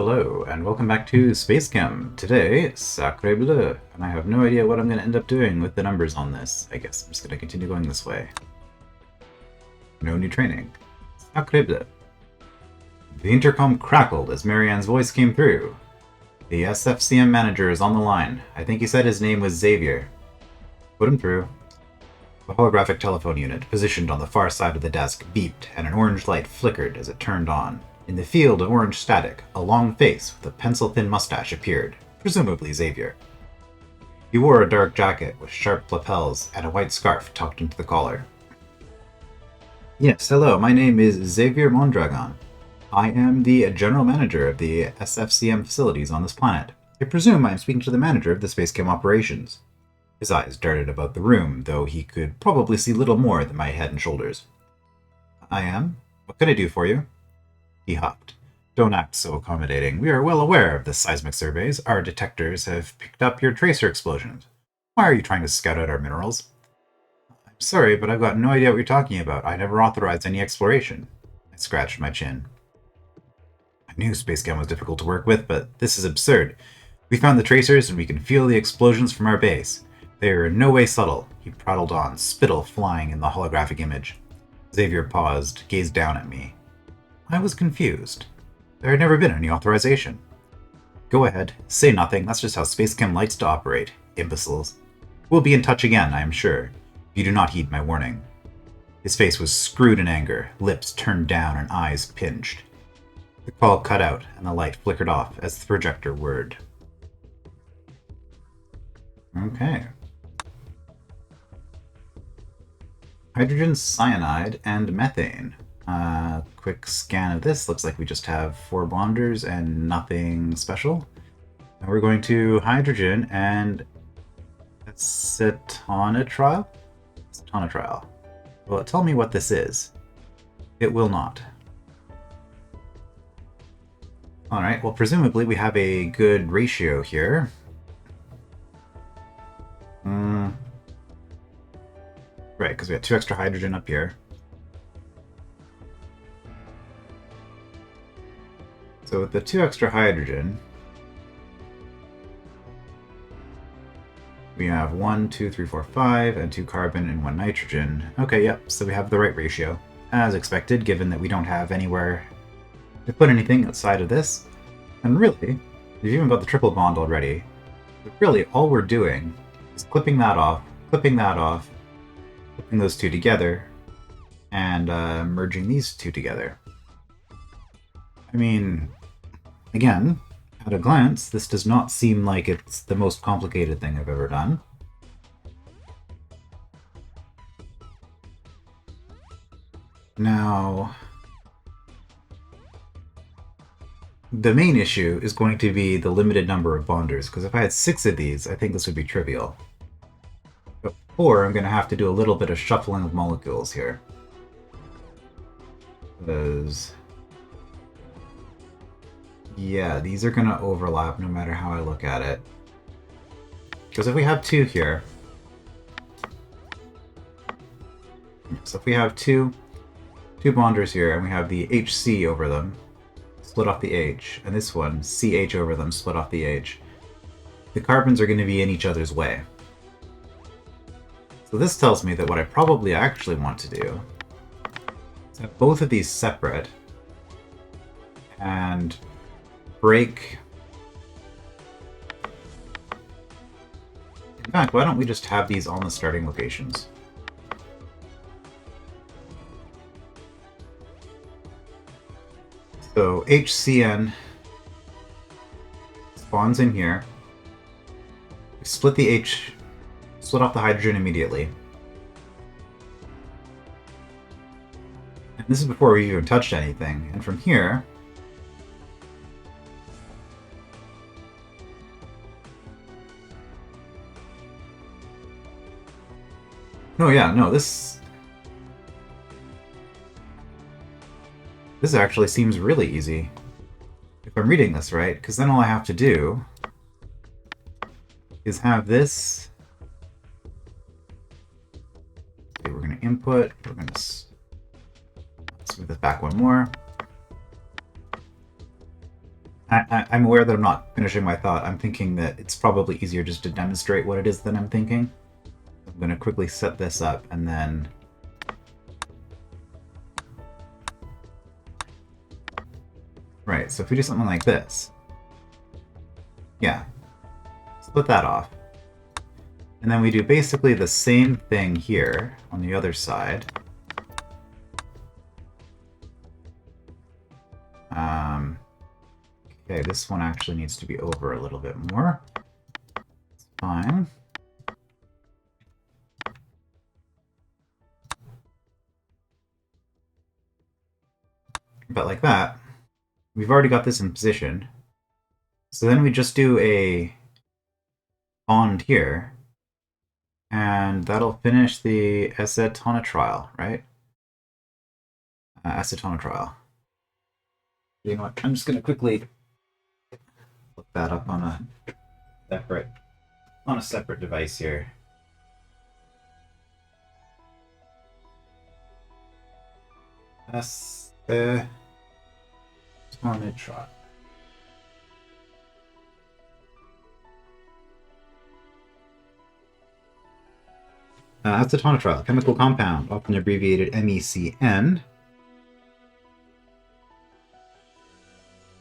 Hello, and welcome back to SpaceChem. Today, Sacré Bleu, and I have no idea what I'm going to end up doing with the numbers on this. I guess I'm just going to continue going this way. No new training. Sacré Bleu. The intercom crackled as Marianne's voice came through. The SFCM manager is on the line. I think he said his name was Xavier. Put him through. The holographic telephone unit, positioned on the far side of the desk, beeped, and an orange light flickered as it turned on. In the field of orange static, a long face with a pencil-thin mustache appeared, presumably Xavier. He wore a dark jacket with sharp lapels and a white scarf tucked into the collar. Yes, hello, my name is Xavier Mondragon. I am the general manager of the SFCM facilities on this planet. I presume I am speaking to the manager of the SpaceChem operations. His eyes darted about the room, though he could probably see little more than my head and shoulders. I am? What can I do for you? He huffed. Don't act so accommodating. We are well aware of the seismic surveys. Our detectors have picked up your tracer explosions. Why are you trying to scout out our minerals? I'm sorry, but I've got no idea what you're talking about. I never authorized any exploration. I scratched my chin. I knew SpaceChem was difficult to work with, but this is absurd. We found the tracers, and we can feel the explosions from our base. They are in no way subtle. He prattled on, spittle flying in the holographic image. Xavier paused, gazed down at me. I was confused. There had never been any authorization. Go ahead, say nothing, that's just how SpaceChem likes to operate. Imbeciles. We'll be in touch again, I am sure, if you do not heed my warning. His face was screwed in anger, lips turned down and eyes pinched. The call cut out, and the light flickered off as the projector whirred. Okay. Hydrogen cyanide and methane. Quick scan of this. Looks like we just have 4 bonders and nothing special. And we're going to hydrogen and acetonitrol? Acetonitrol. Well, tell me what this is. It will not. Alright, well presumably we have a good ratio here. Right, because we have 2 extra hydrogen up here. So with the 2 extra hydrogen, we have 1, 2, 3, 4, 5, and 2 carbon and 1 nitrogen. Okay, yep, so we have the right ratio, as expected, given that we don't have anywhere to put anything outside of this. And really, we've even got the triple bond already. But really, all we're doing is clipping that off, clipping those 2 together, and merging these 2 together. I mean, again, at a glance, this does not seem like it's the most complicated thing I've ever done. Now, the main issue is going to be the limited number of bonders, because if I had 6 of these, I think this would be trivial. But 4, I'm going to have to do a little bit of shuffling of molecules here. Because yeah, these are going to overlap no matter how I look at it. Because if we have 2 here... So if we have two bonders here, and we have the HC over them, split off the H, and this one, CH over them, split off the H, the carbons are going to be in each other's way. So this tells me that what I probably actually want to do is have both of these separate, and break... In fact, why don't we just have these on the starting locations? So HCN spawns in here. We split the H, split off the hydrogen immediately. And this is before we even touched anything. And from here, no, yeah, no, this actually seems really easy. If I'm reading this right, because then all I have to do is have this. Okay, we're going to input, we're going to move this back one more. I'm aware that I'm not finishing my thought. I'm thinking that it's probably easier just to demonstrate what it is that I'm thinking. I'm going to quickly set this up and then... Right, so if we do something like this... Yeah. Split that off. And then we do basically the same thing here on the other side. Okay, this one actually needs to be over a little bit more. It's fine. But like that, we've already got this in position. So then we just do a bond here, and that'll finish the acetonitride, right? Acetonitride. You know what? I'm just going to quickly look that up on a separate device here. Acetonitride. Acetonitride, chemical compound, often abbreviated MECN.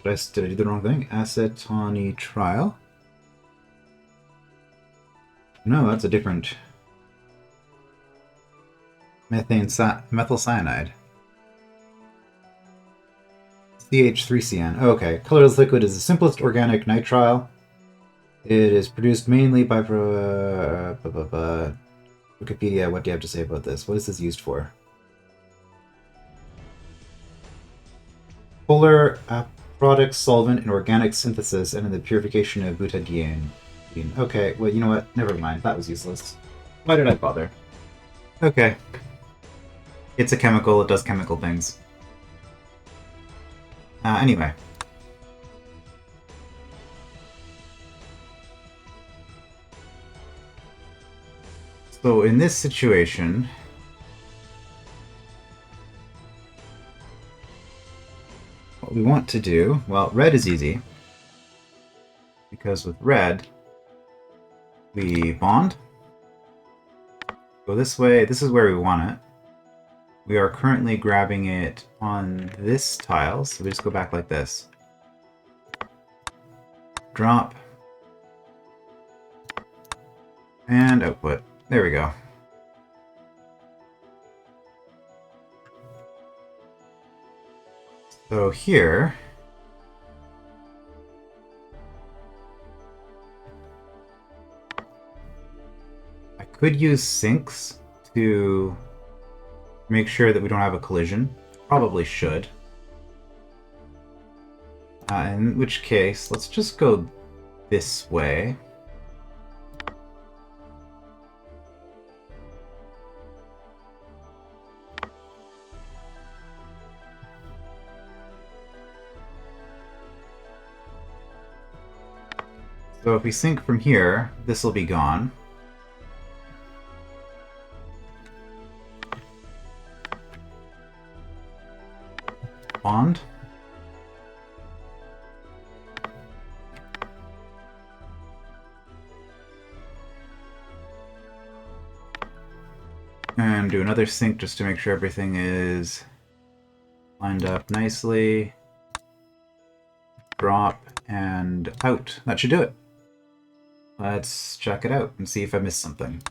Did I do the wrong thing? Acetonitride. No, that's a different methyl cyanide. CH3CN. Oh, okay. Colorless liquid is the simplest organic nitrile. It is produced mainly by Wikipedia. What do you have to say about this? What is this used for? Polar product solvent in organic synthesis and in the purification of butadiene. Okay, well, you know what? Never mind. That was useless. Why did I bother? Okay. It's a chemical. It does chemical things. Anyway. So in this situation... what we want to do... Well, red is easy. Because with red, we bond. Go this way. This is where we want it. We are currently grabbing it on this tile, so we just go back like this. Drop. And output. There we go. So here... I could use sinks to make sure that we don't have a collision. Probably should. In which case, let's just go this way. So if we sync from here, this will be gone. Bond. And do another sync just to make sure everything is lined up nicely. Drop and out. That should do it. Let's check it out and see if I missed something.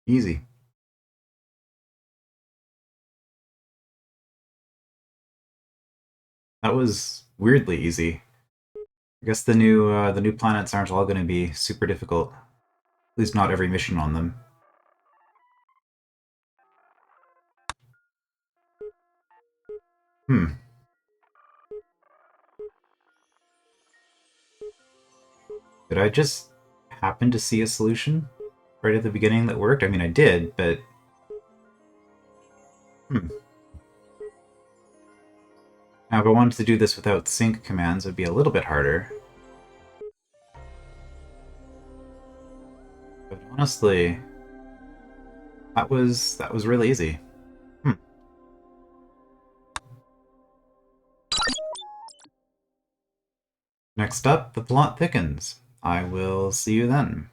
Easy. That was weirdly easy. I guess the new planets aren't all going to be super difficult. At least not every mission on them. Did I just happen to see a solution right at the beginning that worked? I mean, I did, but... Now, if I wanted to do this without sync commands, it would be a little bit harder. But honestly, that was really easy. Hmm. Next up, the plot thickens. I will see you then.